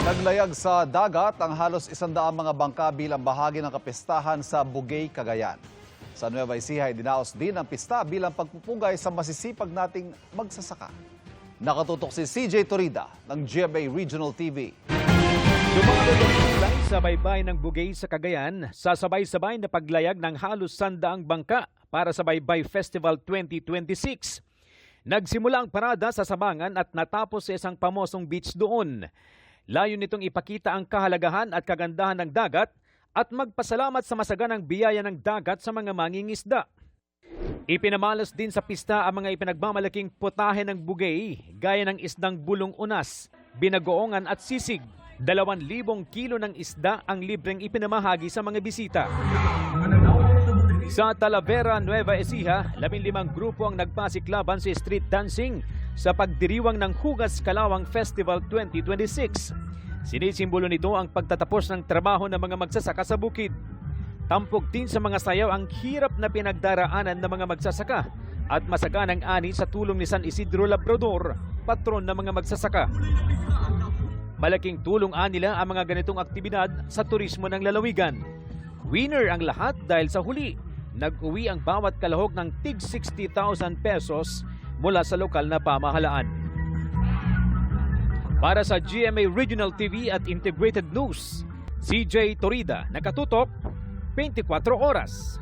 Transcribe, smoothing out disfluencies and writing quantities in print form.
Naglayag sa dagat ang halos 100 mga bangka bilang bahagi ng kapistahan sa Bugay, Cagayan. Sa Nueva Ecija, dinaos din ang pista bilang pagpupugay sa masisipag nating magsasaka. Nakatutok si CJ Torida ng GMA Regional TV. Dumating sa baybay ng Bugay sa Cagayan, sasabay-sabay na paglayag ng halos 100 bangka para sa Baybay Festival 2026. Nagsimula ang parada sa Sabangan at natapos sa isang pamosong beach doon. Layo nitong ipakita ang kahalagahan at kagandahan ng dagat at magpasalamat sa masaganang biyaya ng dagat sa mga mangingisda. Ipinamalas din sa pista ang mga ipinagmamalaking putahe ng Bugay gaya ng isdang bulong unas, binagoongan at sisig. 2,000 kilo ng isda ang libreng ipinamahagi sa mga bisita. Sa Talavera, Nueva Ecija, 15 grupo ang nagpasiklaban sa street dancing sa pagdiriwang ng Hugas Kalawang Festival 2026. Sinisimbolo nito ang pagtatapos ng trabaho ng mga magsasaka sa bukid. Tampok din sa mga sayaw ang hirap na pinagdaraanan ng mga magsasaka at masaganang ani sa tulong ni San Isidro Labrador, patron ng mga magsasaka. Malaking tulong nila ang mga ganitong aktibidad sa turismo ng lalawigan. Winner ang lahat dahil sa huli, nag-uwi ang bawat kalahok ng tig 60,000 pesos mula sa lokal na pamahalaan. Para sa GMA Regional TV at Integrated News, CJ Torida, nakatutok, 24 oras.